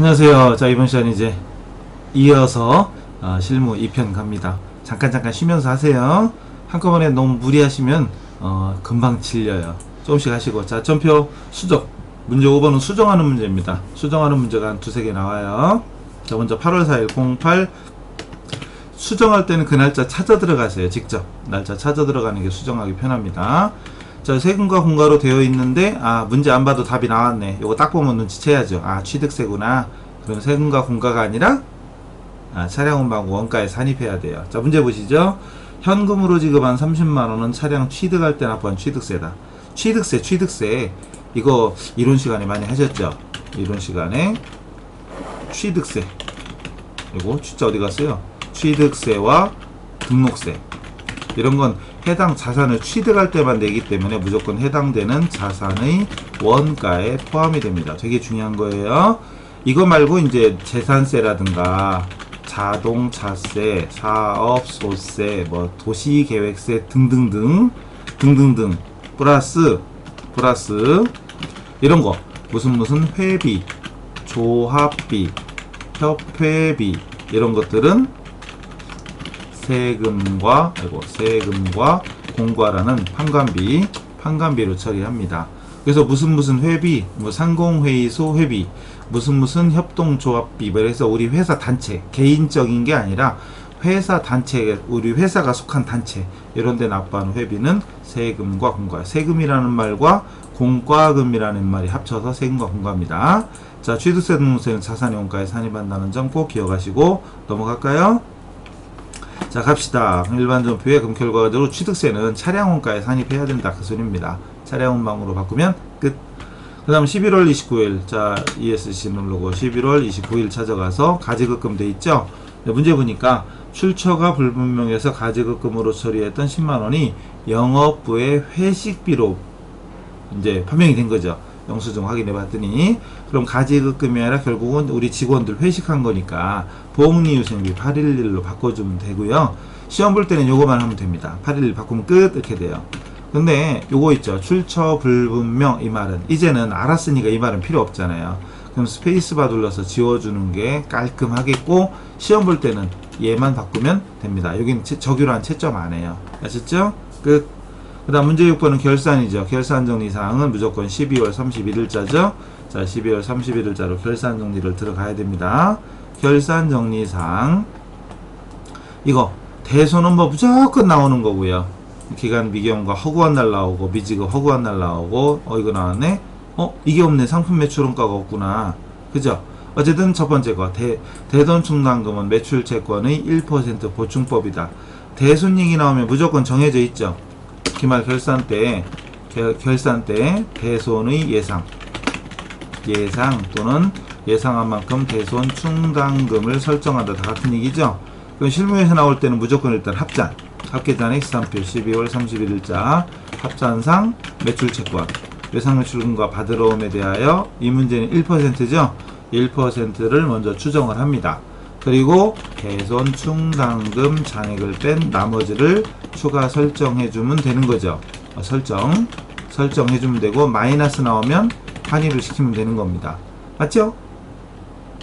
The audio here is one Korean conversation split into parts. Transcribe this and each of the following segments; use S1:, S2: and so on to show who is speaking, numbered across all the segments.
S1: 안녕하세요. 자, 이번 시간 이제 이어서 실무 2편 갑니다. 잠깐 쉬면서 하세요. 한꺼번에 너무 무리하시면 금방 질려요. 조금씩 하시고. 자, 전표 수정. 문제 5번은 수정하는 문제입니다. 수정하는 문제가 한 두세 개 나와요. 자, 먼저 8월 4일 08 수정할 때는 그 날짜 찾아 들어가세요. 직접 날짜 찾아 들어가는 게 수정하기 편합니다. 자, 세금과 공과로 되어 있는데 문제 안 봐도 답이 나왔네. 요거 딱 보면 눈치채야죠. 취득세구나. 그럼 세금과 공과가 아니라 차량운반과 원가에 산입해야 돼요. 자, 문제 보시죠. 현금으로 지급한 30만원은 차량 취득할 때 납부한 취득세다. 취득세 이거 이론 시간에 많이 하셨죠. 이론 시간에 취득세 이거 진짜 어디 갔어요. 취득세와 등록세 이런 건 해당 자산을 취득할 때만 내기 때문에 무조건 해당되는 자산의 원가에 포함이 됩니다. 되게 중요한 거예요. 이거 말고 이제 재산세라든가 자동차세, 사업소세, 뭐 도시계획세 등등등 플러스 이런 거 무슨 회비, 조합비, 협회비 이런 것들은 세금과 공과라는 판관비로 처리합니다. 그래서 무슨 회비, 뭐 상공회의소 회비, 무슨 협동조합비, 그래서 우리 회사 단체, 개인적인 게 아니라 회사 단체, 우리 회사가 속한 단체 이런 데 납부하는 회비는 세금과 공과. 세금이라는 말과 공과금이라는 말이 합쳐서 세금과 공과입니다. 자, 취득세 등록세는 자산의 원가에 산입한다는 점 꼭 기억하시고 넘어갈까요? 자, 갑시다. 일반 전표에 그럼 결과적으로 취득세는 차량 원가에 산입해야 된다. 그 소리입니다. 차량 원방으로 바꾸면 끝. 그 다음 11월 29일. 자, ESC 누르고 11월 29일 찾아가서 가지급금 돼 있죠? 문제 보니까 출처가 불분명해서 가지급금으로 처리했던 10만원이 영업부의 회식비로 이제 판명이 된 거죠. 영수증 확인해 봤더니. 그럼 가지급금이 아니라 결국은 우리 직원들 회식한 거니까 복리후생비 811로 바꿔주면 되고요. 시험 볼 때는 요거만 하면 됩니다. 811 바꾸면 끝 이렇게 돼요. 근데 요거 있죠. 출처 불분명 이 말은 이제는 알았으니까 이 말은 필요 없잖아요. 그럼 스페이스바 눌러서 지워주는 게 깔끔하겠고 시험 볼 때는 얘만 바꾸면 됩니다. 여기는 적유한 채점 안 해요. 아셨죠? 끝. 그 다음 문제 6번은 결산이죠. 결산 정리사항은 무조건 12월 31일자죠. 자, 12월 31일자로 결산 정리를 들어가야 됩니다. 결산 정리사항 이거 대손은 뭐 무조건 나오는 거고요. 기간 미경과 허구한 날 나오고 미지급 허구한 날 나오고 이거 나왔네. 이게 없네. 상품 매출 원가가 없구나. 그죠? 어쨌든 첫 번째 거 대손 충당금은 매출 채권의 1% 보충법이다. 대손익이 나오면 무조건 정해져 있죠. 기말 결산 때 대손의 예상 또는 예상한 만큼 대손 충당금을 설정한다. 다 같은 얘기죠. 그럼 실무에서 나올 때는 무조건 일단 합계단 X산표 12월 31일자 합산상 매출채권 외상매출금과 받으러옴에 대하여 이 문제는 1%죠. 1%를 먼저 추정을 합니다. 그리고 대손 충당금 잔액을 뺀 나머지를 추가 설정해주면 되는 거죠. 설정해주면 되고 마이너스 나오면 환입을 시키면 되는 겁니다. 맞죠?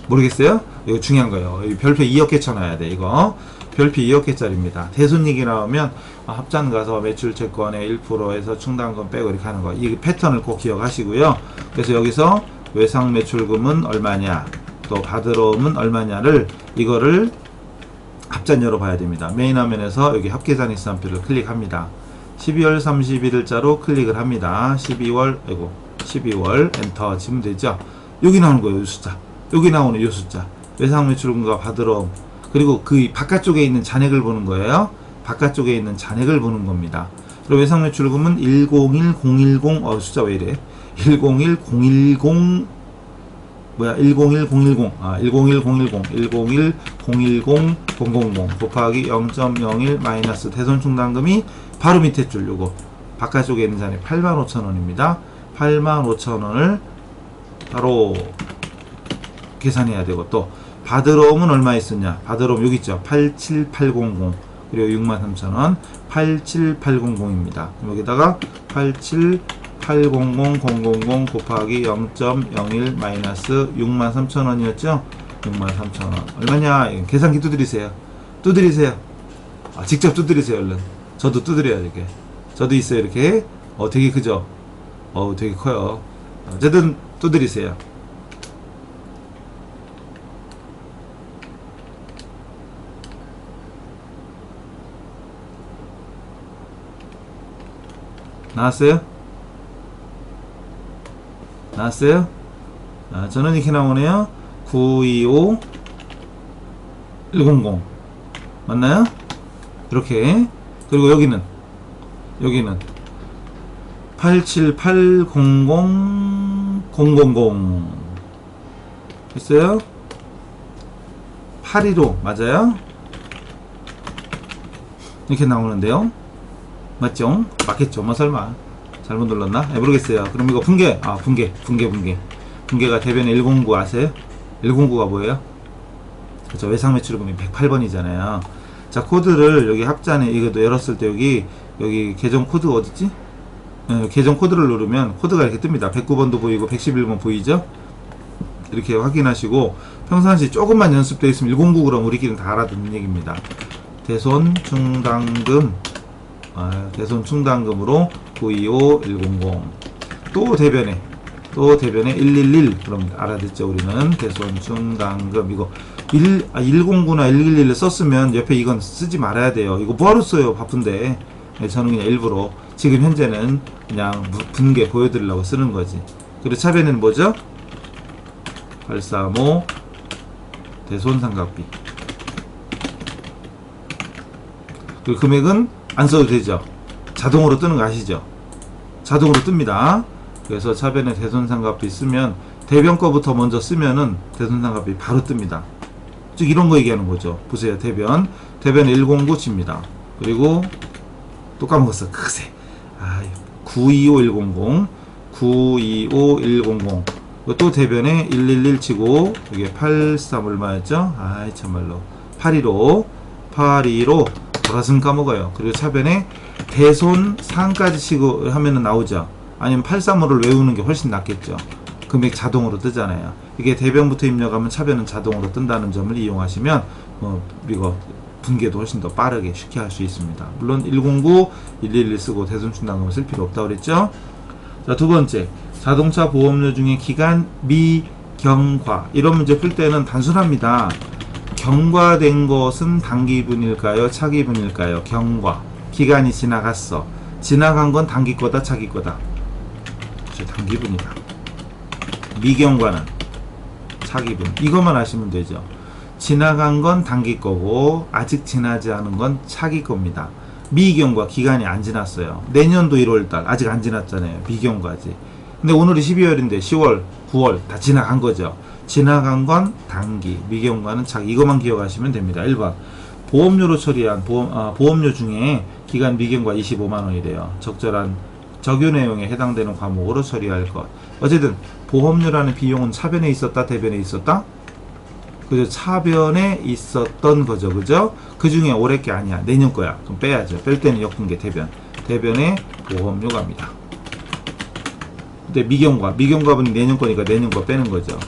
S1: 모르겠어요? 이거 중요한 거예요. 별표 2억 개 쳐놔야 돼. 이거 별표 2억 개짜리입니다. 대손익이 나오면 합산 가서 매출채권의 1%에서 충당금 빼고 이렇게 하는 거. 이 패턴을 꼭 기억하시고요. 그래서 여기서 외상매출금은 얼마냐 또 받으러옴은 얼마냐를 이거를 합산열어 봐야 됩니다. 메인 화면에서 여기 합계산 X산표를 클릭합니다. 12월 31일자로 클릭을 합니다. 12월 엔터 치면 되죠. 여기 나오는 거예요. 이 숫자. 여기 나오는 이 숫자. 외상매출금과 받으러옴 그리고 그 바깥쪽에 있는 잔액을 보는 거예요. 바깥쪽에 있는 잔액을 보는 겁니다. 그리고 외상매출금은 101010 숫자 왜 이래? 101010 곱하기 0.01 마이너스 대손 충당금이 바로 밑에 줄 요거 바깥쪽에 있는 잔액 85,000원입니다. 85,000원을 바로 계산해야 되고 또 받으러옴은 얼마 있었냐? 받으러옴 여기 있죠. 87800 그리고 63,000원 87800입니다. 여기다가 87800 800,000 곱하기 0.01 마이너스 63,000원이었죠? 63,000원. 얼마냐? 계산기 두드리세요. 두드리세요. 직접 두드리세요, 얼른. 저도 두드려야 이렇게. 저도 있어요, 이렇게. 되게 크죠? 되게 커요. 어쨌든 두드리세요. 나왔어요? 나왔어요? 저는 이렇게 나오네요. 925 100 맞나요? 이렇게. 그리고 여기는 87800 000 있어요? 815 맞아요? 이렇게 나오는데요. 맞죠? 맞겠죠? 뭐 설마 잘못 눌렀나? 모르겠어요. 그럼 이거 분계. 분계가 대변에 109 아세요? 109가 뭐예요? 그렇죠. 외상매출금이 108번이잖아요. 자, 코드를 여기 합잔에 이것도 열었을 때 여기 계정 코드가 어딨지? 계정 코드를 누르면 코드가 이렇게 뜹니다. 109번도 보이고 111번 보이죠? 이렇게 확인하시고 평상시 조금만 연습되어 있으면 109 그럼 우리끼리는 다 알아듣는 얘기입니다. 대손 충당금 대손 충당금으로 925 100 또 대변에 111 그럼 알아듣죠. 우리는 대손 충당금 이거 109나 111을 썼으면 옆에 이건 쓰지 말아야 돼요. 이거 뭐하러 써요, 바쁜데. 저는 그냥 일부러 지금 현재는 그냥 분계 보여드리려고 쓰는 거지. 그리고 차변에는 뭐죠? 835 대손상각비. 그리고 금액은 안 써도 되죠. 자동으로 뜨는 거 아시죠? 자동으로 뜹니다. 그래서 차변에 대손상각비 쓰면 대변 거부터 먼저 쓰면은 대손상각비 바로 뜹니다. 즉 이런 거 얘기하는 거죠. 보세요. 대변 109 칩니다. 그리고 또 까먹었어. 크세. 925100 925100 또 대변에 111 치고 이게 83 얼마였죠? 참말로 815 보라슴 까먹어요. 그리고 차변에 대손 상까지 치고 하면은 나오죠. 아니면 835를 외우는 게 훨씬 낫겠죠. 금액 자동으로 뜨잖아요. 이게 대변부터 입력하면 차변은 자동으로 뜬다는 점을 이용하시면 이거 분계도 훨씬 더 빠르게 쉽게 할 수 있습니다. 물론 109, 111 쓰고 대손 충당금을 쓸 필요 없다고 그랬죠. 자, 두 번째, 자동차 보험료 중에 기간 미경과. 이런 문제 풀 때는 단순합니다. 경과된 것은 단기분일까요? 차기분일까요? 경과. 기간이 지나갔어. 지나간 건 단기 거다, 차기 거다. 단기분이다. 미경과는 차기분. 이것만 아시면 되죠. 지나간 건 단기 거고 아직 지나지 않은 건 차기 겁니다. 미경과 기간이 안 지났어요. 내년도 1월달 아직 안 지났잖아요. 미경과지. 근데 오늘이 12월인데 10월, 9월 다 지나간 거죠. 지나간 건 단기, 미경과는 차기. 이것만 기억하시면 됩니다. 1번 보험료로 처리한 보험료 중에 기간 미경과 25만원이래요. 적절한 적유 내용에 해당되는 과목으로 처리할 것. 어쨌든 보험료라는 비용은 차변에 있었다, 대변에 있었다? 그죠? 차변에 있었던 거죠. 그죠? 그 중에 올해 게 아니야. 내년 거야. 그럼 빼야죠. 뺄 때는 역분계 대변에 보험료 갑니다. 근데 미경과분이 내년 거니까 내년 거 빼는 거죠.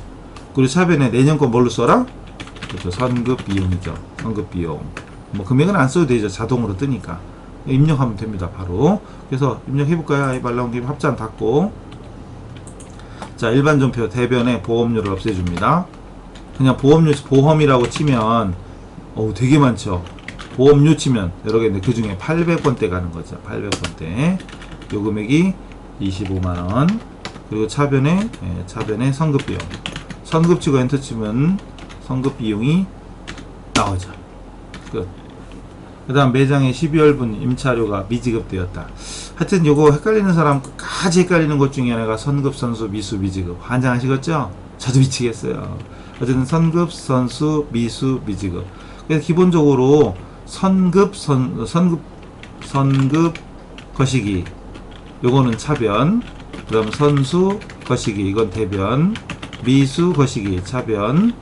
S1: 그리고 차변에 내년 거 뭘로 써라? 그렇죠. 선급 비용이죠. 선급 비용. 뭐 금액은 안 써도 되죠. 자동으로 뜨니까. 입력하면 됩니다. 바로. 그래서 입력해볼까요? 말 나온 김에 합잔 닫고. 자, 일반 전표 대변에 보험료를 없애줍니다. 그냥 보험이라고 치면 되게 많죠. 보험료 치면 여러 개 있는데 그 중에 800번대 가는 거죠. 800번대. 요 금액이 25만원. 그리고 차변에 선급비용. 선급 치고 엔터 치면 선급 비용이 나오죠. 끝. 그 다음 매장에 12월분 임차료가 미지급되었다. 하여튼 요거 헷갈리는 사람 끝까지 헷갈리는 것 중에 하나가 선급, 선수, 미수, 미지급. 환장하시겠죠? 저도 미치겠어요. 어쨌든 선급, 선수, 미수, 미지급. 그래서 기본적으로 선급 거시기 요거는 차변, 그 다음 선수 거시기 이건 대변, 미수 거시기 차변,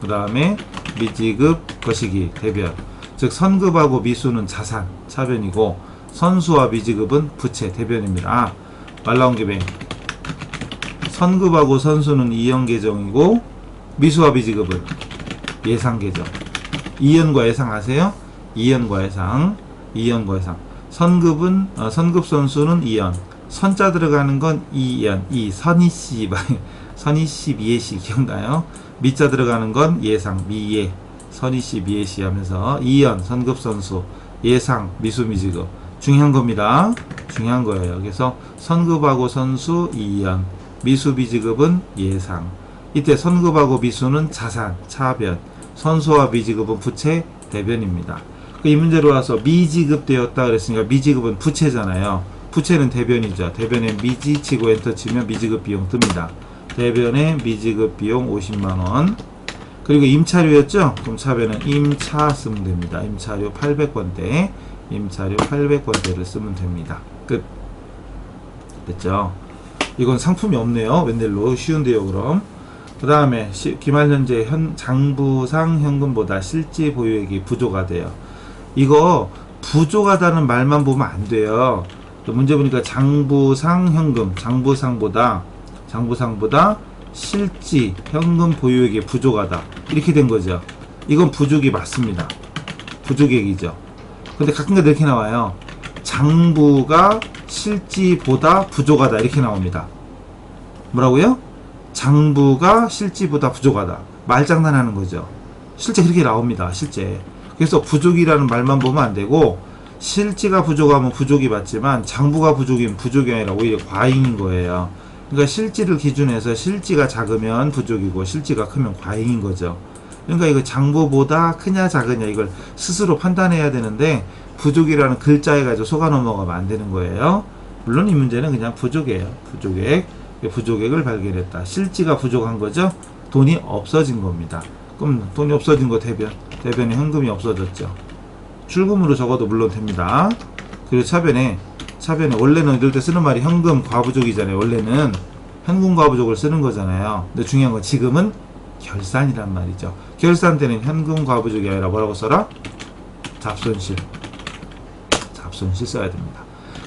S1: 그 다음에 미지급 거시기 대변. 즉 선급하고 미수는 자산 차변이고 선수와 미지급은 부채 대변입니다. 말 나온 김에 선급하고 선수는 이연 계정이고 미수와 비지급은 예상 계정. 이연과 예상 아세요? 이연과 예상. 선급은 선급 선수는 이연. 선자 들어가는 건 이연. 선이씨 선이씨 미예씨 기억나요? 미자 들어가는 건 예상 미예. 선이씨 미예씨 하면서 이연 선급 선수 예상 미수 미지급 중요한 겁니다. 중요한 거예요. 그래서 선급하고 선수 이연, 미수 비지급은 예상. 이때 선급하고 미수는 자산 차변, 선수와 미지급은 부채 대변입니다. 이 문제로 와서 미지급되었다 그랬으니까 미지급은 부채잖아요. 부채는 대변이죠. 대변에 미지 치고 엔터 치면 미지급 비용 뜹니다. 대변에 미지급 비용 50만원. 그리고 임차료였죠? 그럼 차변은 임차 쓰면 됩니다. 임차료 800권대. 임차료 800권대를 쓰면 됩니다. 끝. 됐죠? 이건 상품이 없네요. 웬일로. 쉬운데요, 그럼. 그 다음에 기말 현재 장부상 현금보다 실제 보유액이 부족하대요. 이거 부족하다는 말만 보면 안 돼요. 문제 보니까 장부상 현금, 장부상보다 실지 현금 보유액이 부족하다. 이렇게 된 거죠. 이건 부족이 맞습니다. 부족액이죠. 근데 가끔가다 이렇게 나와요. 장부가 실지보다 부족하다. 이렇게 나옵니다. 뭐라고요? 장부가 실지보다 부족하다. 말장난하는 거죠. 실제 그렇게 나옵니다. 실제. 그래서 부족이라는 말만 보면 안 되고 실지가 부족하면 부족이 맞지만 장부가 부족이면 부족이 아니라 오히려 과잉인 거예요. 그러니까 실지를 기준해서 실지가 작으면 부족이고 실지가 크면 과잉인 거죠. 그러니까 이거 장부보다 크냐 작으냐 이걸 스스로 판단해야 되는데 부족이라는 글자에 가지고 속아 넘어가면 안 되는 거예요. 물론 이 문제는 그냥 부족이에요. 부족액을 발견했다. 실지가 부족한 거죠. 돈이 없어진 겁니다. 그럼 돈이 없어진 거 대변에 현금이 없어졌죠. 출금으로 적어도 물론 됩니다. 그리고 차변에 원래는 이럴 때 쓰는 말이 현금 과부족이잖아요. 원래는 현금 과부족을 쓰는 거잖아요. 근데 중요한 건 지금은 결산이란 말이죠. 결산 때는 현금 과부족이 아니라 뭐라고 써라? 잡손실 써야 됩니다.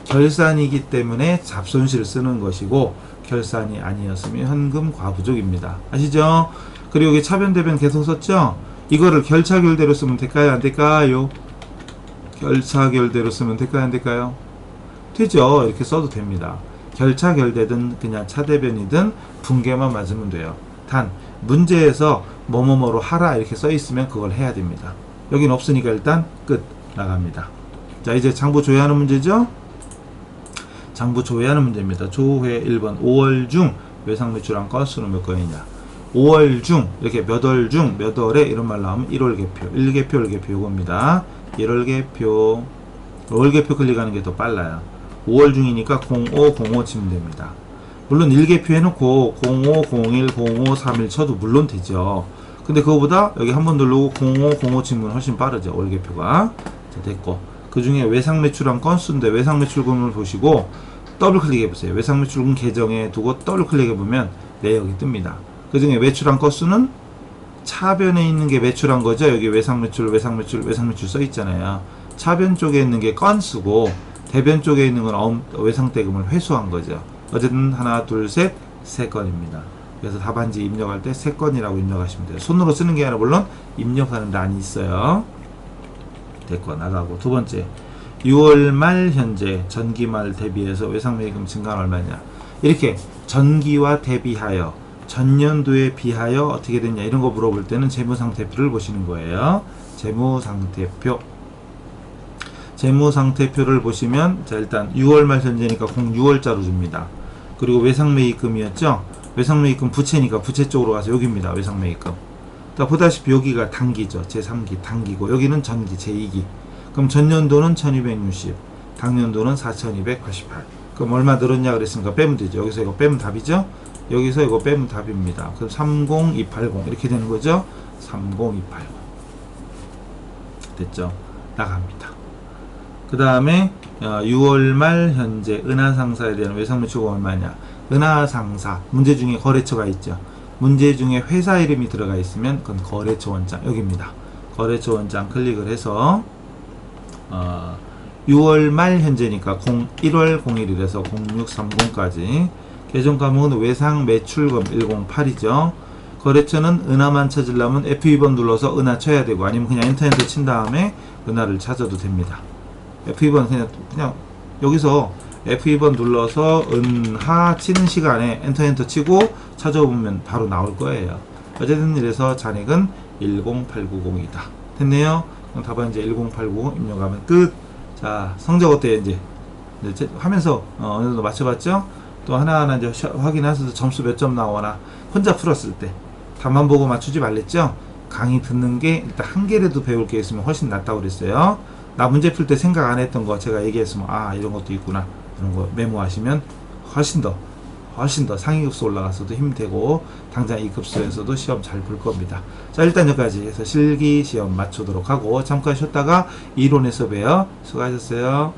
S1: 결산이기 때문에 잡손실을 쓰는 것이고 결산이 아니었으면 현금 과부족입니다. 아시죠? 그리고 여기 차변 대변 계속 썼죠? 이거를 결차결대로 쓰면 될까요? 안 될까요? 결차결대로 쓰면 될까요? 안 될까요? 되죠. 이렇게 써도 됩니다. 결차결대든 그냥 차대변이든 분계만 맞으면 돼요. 단 문제에서 뭐뭐뭐로 하라 이렇게 써 있으면 그걸 해야 됩니다. 여긴 없으니까 일단 끝 나갑니다. 자, 이제 장부 조회하는 문제죠. 장부 조회하는 문제입니다. 조회 1번 5월 중 외상 매출한 건수는 몇 건이냐. 5월 중 이렇게 몇 월 중 몇 월에 이런 말 나오면 1월 개표 1개표 요겁니다. 1월 개표 5월 개표 클릭하는 게 더 빨라요. 5월 중이니까 0505 치면 됩니다. 물론 1개표 해놓고 05, 01, 05, 31 쳐도 물론 되죠. 근데 그거보다 여기 한번 누르고 0505 치면 훨씬 빠르죠. 월 개표가. 자, 됐고. 그 중에 외상 매출한 건수인데 외상 매출금을 보시고 더블 클릭해 보세요. 외상 매출금 계정에 두고 더블 클릭해 보면 내역이 뜹니다. 그 중에 매출한 건수는 차변에 있는 게 매출한 거죠. 여기 외상 매출 써 있잖아요. 차변 쪽에 있는 게 건수고 대변 쪽에 있는 건 외상대금을 회수한 거죠. 어쨌든 하나, 둘, 셋, 세 건입니다. 그래서 답안지 입력할 때 세 건이라고 입력하시면 돼요. 손으로 쓰는 게 아니라 물론 입력하는 란이 있어요. 됐고 나가고 두 번째 6월 말 현재 전기말 대비해서 외상매입금 증가는 얼마냐. 이렇게 전기와 대비하여 전년도에 비하여 어떻게 됐냐 이런 거 물어볼 때는 재무상태표를 보시는 거예요. 재무상태표를 보시면 자 일단 6월 말 현재니까 06월자로 줍니다. 그리고 외상매입금이었죠. 외상매입금 부채니까 부채 쪽으로 가서 여기입니다. 외상매입금. 자, 보다시피 여기가 단기죠. 제3기 단기고 여기는 전기 제2기. 그럼 전년도는 1260, 당년도는 4288. 그럼 얼마 늘었냐 그랬으니까 빼면 되죠. 여기서 이거 빼면 답이죠. 여기서 이거 빼면 답입니다. 그럼 30280 이렇게 되는 거죠. 30280 됐죠. 나갑니다. 그 다음에 6월 말 현재 은하상사에 대한 외상매출가 얼마냐. 은하상사 문제 중에 거래처가 있죠. 문제 중에 회사 이름이 들어가 있으면 그건 거래처 원장 여기입니다. 거래처 원장 클릭을 해서 6월 말 현재니까 1월 01일에서 0630까지. 개정 과목은 외상 매출금 108이죠. 거래처는 은하만 찾으려면 F2번 눌러서 은하 쳐야 되고, 아니면 그냥 엔터 친 다음에 은하를 찾아도 됩니다. F2번 그냥 여기서 F2번 눌러서 은하 치는 시간에 엔터 치고 찾아보면 바로 나올 거예요. 어쨌든 이래서 잔액은 10890이다. 됐네요. 그럼 답은 이제 10890 입력하면 끝. 자, 성적 어때요? 이제 하면서 어느 정도 맞춰봤죠? 또 하나하나 이제 확인하셔서 점수 몇 점 나오거나 혼자 풀었을 때 답만 보고 맞추지 말랬죠? 강의 듣는 게 일단 한 개라도 배울 게 있으면 훨씬 낫다고 그랬어요. 나 문제 풀 때 생각 안 했던 거 제가 얘기했으면 아, 이런 것도 있구나, 이런 거 메모하시면 훨씬 더 상위급수 올라가서도 힘이 되고 당장 이 급수에서도 시험 잘 볼 겁니다. 자, 일단 여기까지 해서 실기 시험 맞추도록 하고 잠깐 쉬었다가 이론에서 봬요. 수고하셨어요.